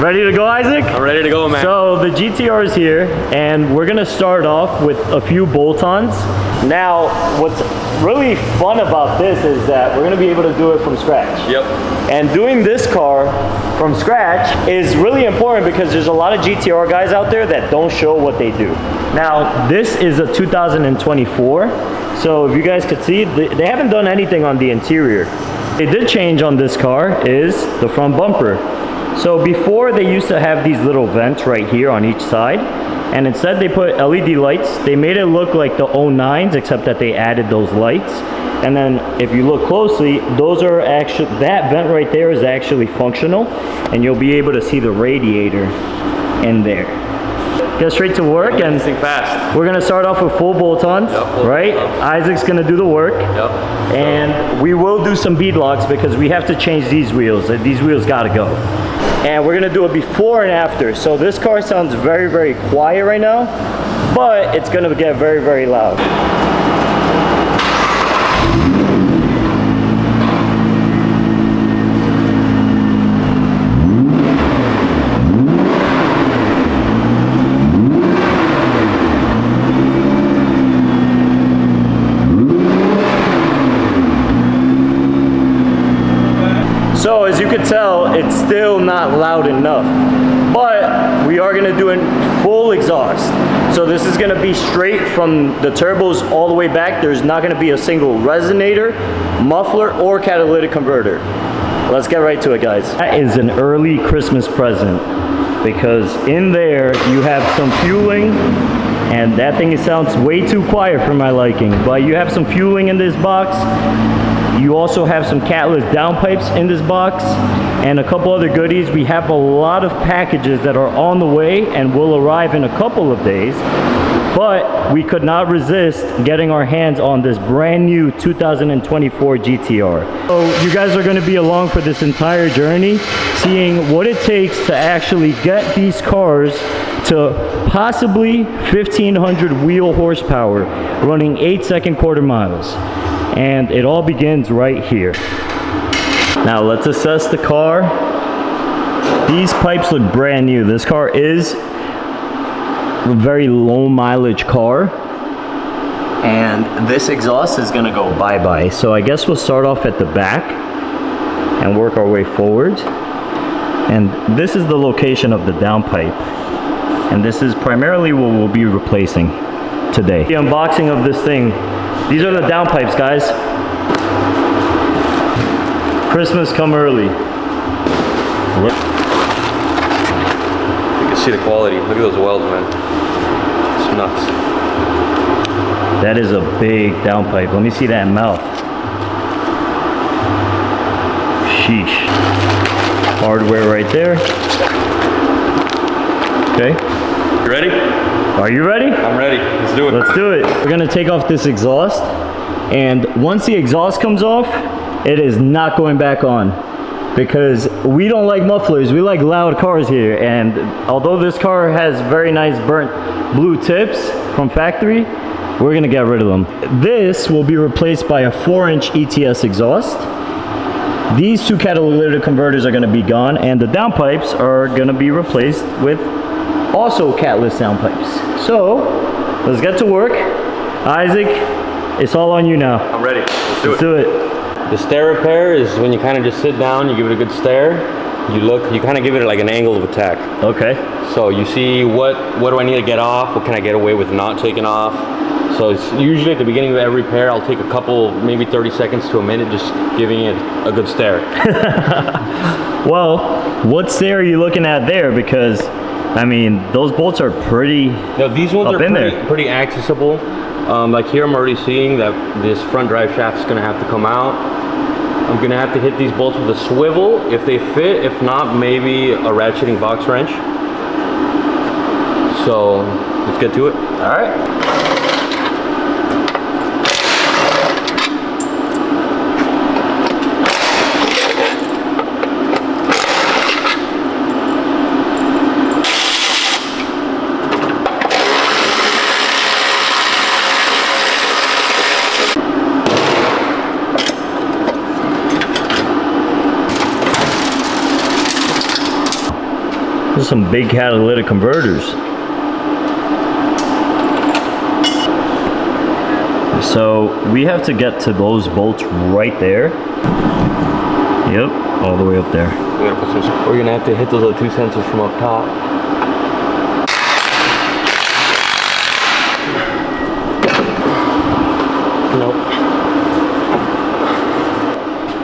Ready to go, Isaac? I'm ready to go, man. So the GTR is here, and we're gonna start off with a few bolt-ons. Now, what's really fun about this is that we're gonna be able to do it from scratch. Yep. And doing this car from scratch is really important because there's a lot of GTR guys out there that don't show what they do. Now, this is a 2024, so if you guys could see, they haven't done anything on the interior. They did change on this car is the front bumper. So before they used to have these little vents right here on each side, and instead they put LED lights. They made it look like the 09s, except that they added those lights. And then if you look closely, those are actually, that vent right there is actually functional, and you'll be able to see the radiator in there. Get straight to work, and fast. we're gonna start off with full bolt-ons, right? Isaac's gonna do the work, and we will do some bead locks because we have to change these wheels. These wheels gotta go. And we're gonna do a before and after. So this car sounds very, very quiet right now, but it's gonna get very, very loud. So as you can tell, it's still not loud enough, but we are gonna do it full exhaust. So this is gonna be straight from the turbos all the way back. There's not gonna be a single resonator, muffler, or catalytic converter. Let's get right to it, guys. That is an early Christmas present because in there you have some fueling, and that thing sounds way too quiet for my liking, but you have some fueling in this box. You also have some catless downpipes in this box and a couple other goodies. We have a lot of packages that are on the way and will arrive in a couple of days, but we could not resist getting our hands on this brand new 2024 GTR. So you guys are going to be along for this entire journey, seeing what it takes to actually get these cars to possibly 1500 wheel horsepower running 8-second quarter miles. And it all begins right here. Now let's assess the car. These pipes look brand new. This car is a very low mileage car, and this exhaust is gonna go bye-bye. So I guess we'll start off at the back and work our way forward. And this is the location of the downpipe, and this is primarily what we'll be replacing today. The unboxing of this thing. These are the downpipes, guys. Christmas come early. You can see the quality. Look at those welds, man. It's nuts. That is a big downpipe. Let me see that mouth. Sheesh. Hardware right there. Okay. You ready? Are you ready? I'm ready. Let's do it. Let's do it. We're gonna take off this exhaust, and once the exhaust comes off, it is not going back on because we don't like mufflers. We like loud cars here, and although this car has very nice burnt blue tips from factory, we're gonna get rid of them. This will be replaced by a 4-inch ETS exhaust. These two catalytic converters are gonna be gone, and the downpipes are gonna be replaced with also catless downpipes. So let's get to work. Isaac, it's all on you now. I'm ready. Let's do it. The stare repair is when you kind of just sit down, you give it a good stare. You look, you kind of give it like an angle of attack. Okay. So you see what do I need to get off? What can I get away with not taking off? So it's usually at the beginning of every repair, I'll take a couple, maybe 30 seconds to a minute, just giving it a good stare. Well, what stare are you looking at there? Because I mean, those bolts are pretty. Now these ones are pretty accessible. Like here, I'm already seeing that this front drive shaft is going to have to come out. I'm going to have to hit these bolts with a swivel if they fit. If not, maybe a ratcheting box wrench. So let's get to it. All right. Those are some big catalytic converters. So we have to get to those bolts right there. Yep, all the way up there. We're gonna have to hit those other 2 sensors from up top. Nope.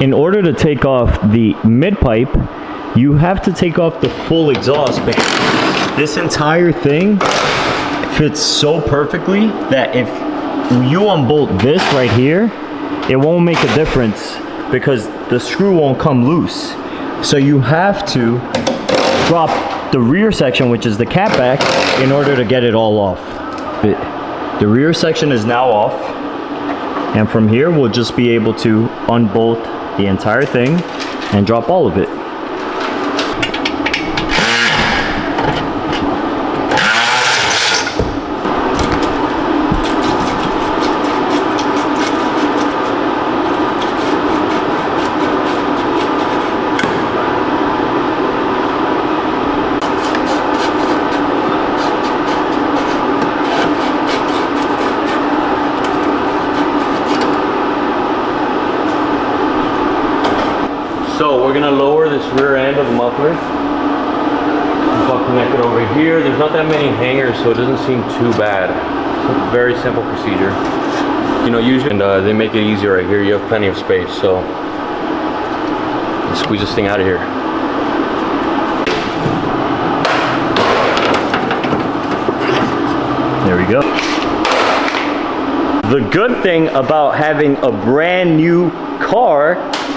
In order to take off the mid pipe, you have to take off the full exhaust, because this entire thing fits so perfectly that if you unbolt this right here, it won't make a difference because the screw won't come loose. So you have to drop the rear section, which is the cap back, in order to get it all off. The rear section is now off, and from here we'll just be able to unbolt the entire thing and drop all of it. So we're gonna lower this rear end of the muffler. I'll connect it over here. There's not that many hangers, so it doesn't seem too bad. It's a very simple procedure. You know, usually and, they make it easier right here. You have plenty of space, so let's squeeze this thing out of here. There we go. The good thing about having a brand new car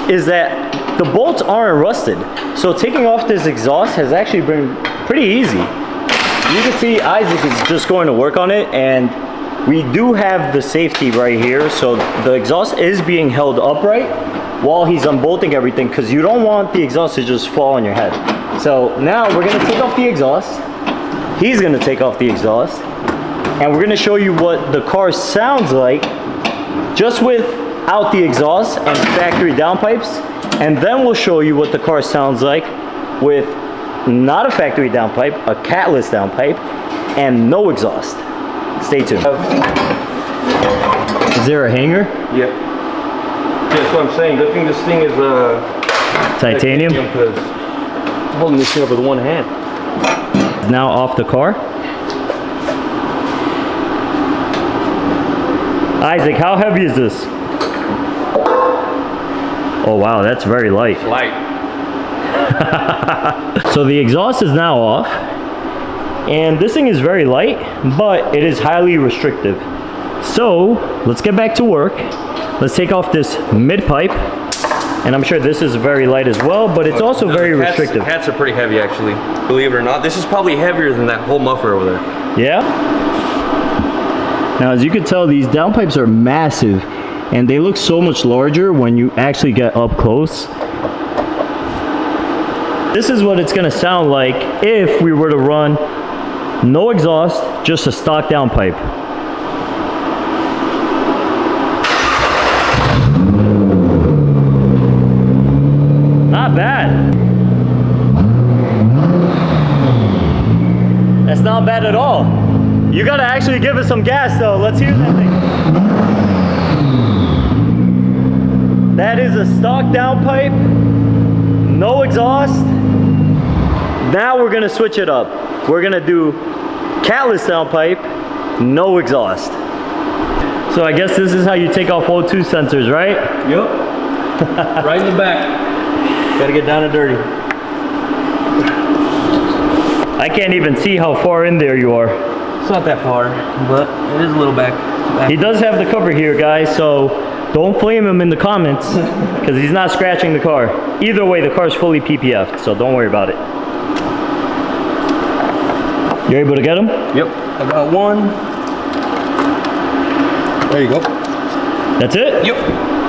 is that the bolts aren't rusted. So taking off this exhaust has actually been pretty easy. You can see Isaac is just going to work on it, and we do have the safety right here. So the exhaust is being held upright while he's unbolting everything, because you don't want the exhaust to just fall on your head. So now we're gonna take off the exhaust. He's gonna take off the exhaust, and we're gonna show you what the car sounds like just without the exhaust and factory downpipes. And then we'll show you what the car sounds like with not a factory downpipe, a catless downpipe, and no exhaust. Stay tuned. Is there a hanger? Yep. That's what I'm saying. Good thing this thing is Titanium? because I'm holding this thing up with one hand. Now off the car. Isaac, how heavy is this? Oh wow, that's very light. It's light. So the exhaust is now off, and this thing is very light, but it is highly restrictive. So let's get back to work. Let's take off this mid pipe, and I'm sure this is very light as well, but it's also very restrictive. The cats are pretty heavy, actually. Believe it or not, this is probably heavier than that whole muffler over there. Yeah. Now, as you can tell, these downpipes are massive, and they look so much larger when you actually get up close. This is what it's gonna sound like if we were to run no exhaust, just a stock downpipe. Not bad. That's not bad at all. You gotta actually give it some gas though. Let's hear that thing. That is a stock downpipe, no exhaust. Now we're gonna switch it up. We're gonna do catless downpipe, no exhaust. So I guess this is how you take off O2 sensors, right? Yep. Right in the back. Gotta get down and dirty. I can't even see how far in there you are. It's not that far, but it is a little back. He does have the cover here, guys, so don't flame him in the comments because he's not scratching the car. Either way, the car's fully PPF'd, so don't worry about it. You're able to get him? Yep. I got one. There you go. That's it? Yep.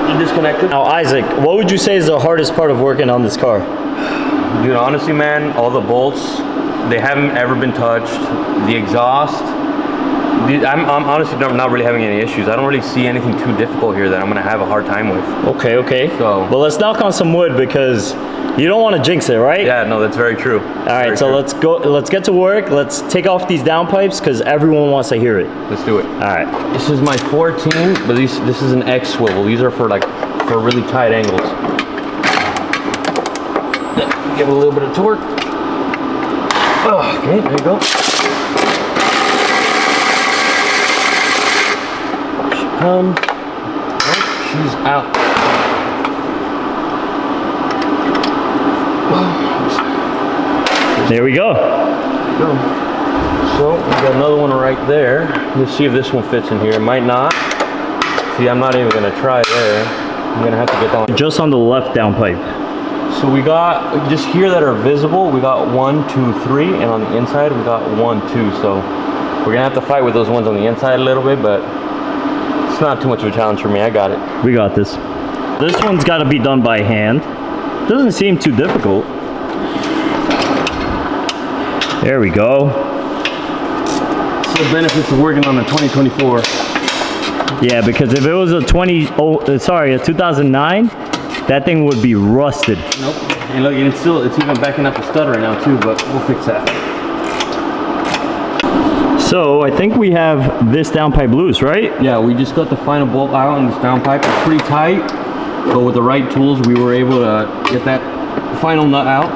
You disconnected. Now, Isaac, what would you say is the hardest part of working on this car? Dude, honestly, man, all the bolts, they haven't ever been touched. The exhaust, dude, I'm honestly not really having any issues. I don't really see anything too difficult here that I'm gonna have a hard time with. Okay. So, well, let's knock on some wood because You don't want to jinx it, right? Yeah, no, that's very true. All right, so let's go. Let's get to work. Let's take off these downpipes because everyone wants to hear it. Let's do it. All right. This is my 14, but this is an X swivel. These are for really tight angles. Give it a little bit of torque. Oh, okay, there you go. She comes. Oh, she's out. There we go. So we got another one right there. Let's see if this one fits in here. It might not. See, I'm not even gonna try there. I'm gonna have to get that one. Just on the left downpipe. So we got, just here that are visible, we got 1, 2, 3, and on the inside we got 1, 2. So we're gonna have to fight with those ones on the inside a little bit, but it's not too much of a challenge for me. I got it. We got this. This one's got to be done by hand. Doesn't seem too difficult. There we go. So the benefits of working on a 2024. Yeah, because if it was a 2009, that thing would be rusted. Nope. And look, it's even backing up the stud right now too, but we'll fix that. So I think we have this downpipe loose, right? Yeah, we just got the final bolt out on this downpipe. It's pretty tight, but with the right tools, we were able to get that final nut out.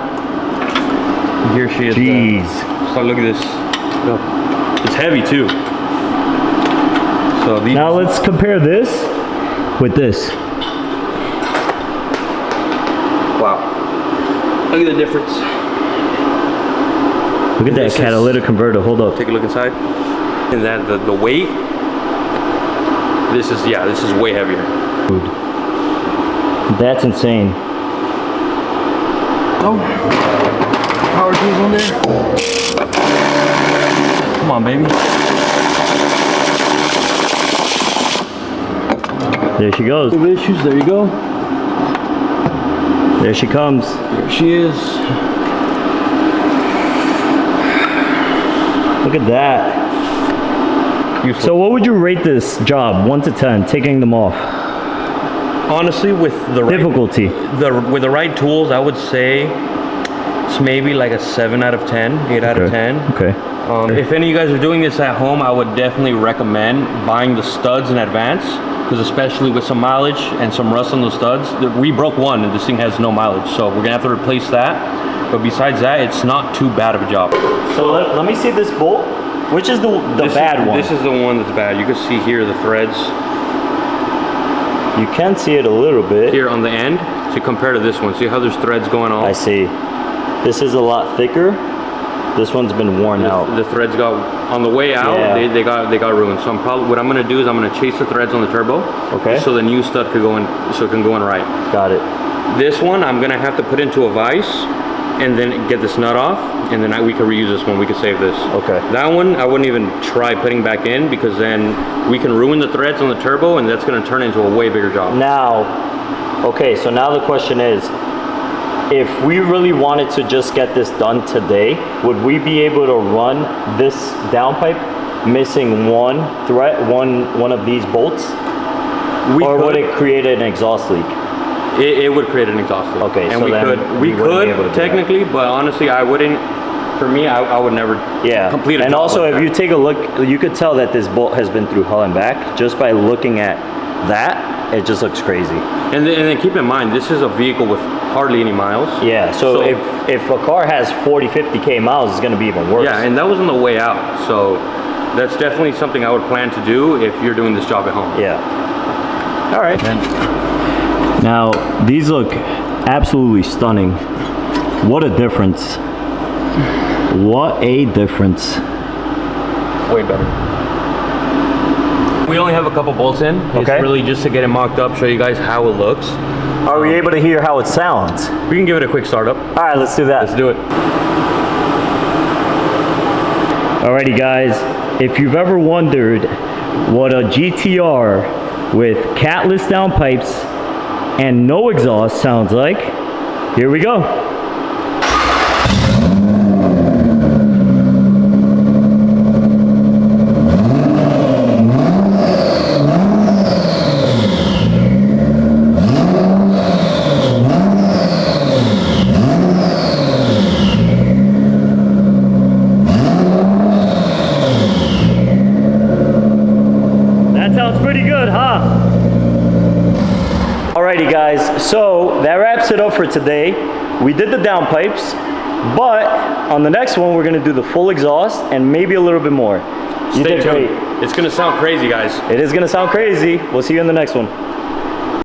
And here she is. Jeez. So look at this. Look. It's heavy too. So these. Now let's compare this with this. Wow. Look at the difference. Look at that catalytic converter. Hold up. Take a look inside. And that the weight. This is way heavier. Dude. That's insane. Oh. Power tools on there. Come on, baby. There she goes. No issues. There you go. There she comes. Here she is. Look at that. Beautiful. So what would you rate this job, 1 to 10, taking them off? Honestly, with the Difficulty. with the right tools, I would say it's maybe like a 7 out of 10, 8 out of 10. Okay. If any of you guys are doing this at home, I would definitely recommend buying the studs in advance, because especially with some mileage and some rust on those studs, we broke one and this thing has no mileage, so we're gonna have to replace that. But besides that, it's not too bad of a job. So let me see this bolt. Which is the bad one? This is the one that's bad. You can see here the threads. You can see it a little bit. Here on the end, to compare to this one. See how there's threads going on? I see. This is a lot thicker. This one's been worn out. The threads got, on the way out, Yeah. they got ruined. So what I'm gonna do is I'm gonna chase the threads on the turbo. Okay. So the new stud could go in, so it can go in right. Got it. This one, I'm gonna have to put into a vise and then get this nut off, and then we can reuse this one, we can save this. Okay. That one, I wouldn't even try putting back in, because then we can ruin the threads on the turbo, and that's gonna turn into a way bigger job. Now, okay, so now the question is, if we really wanted to just get this done today, would we be able to run this downpipe missing one of these bolts? Or would it create an exhaust leak? It would create an exhaust leak. Okay, and so we could technically, but honestly, I wouldn't. For me, I would never. Complete a and job also, like if that. you take a look, you could tell that this bolt has been through hell and back just by looking at that. It just looks crazy. And then keep in mind, this is a vehicle with hardly any miles. Yeah. So if a car has 40, 50K miles, it's going to be even worse. Yeah, and that was on the way out. So that's definitely something I would plan to do if you're doing this job at home. Yeah. All right. Now, these look absolutely stunning. What a difference. What a difference. Way better. We only have a couple bolts in. Okay. It's really just to get it mocked up, show you guys how it looks. Are we able to hear how it sounds? We can give it a quick startup. All right, let's do that. Let's do it. Alrighty guys, if you've ever wondered what a GTR with catless downpipes and no exhaust sounds like, here we go. Sounds pretty good, huh? Alrighty guys, so that wraps it up for today. We did the downpipes, but on the next one we're gonna do the full exhaust and maybe a little bit more. You Stay did tuned. great. It's gonna sound crazy, guys. It is gonna sound crazy. We'll see you in the next one.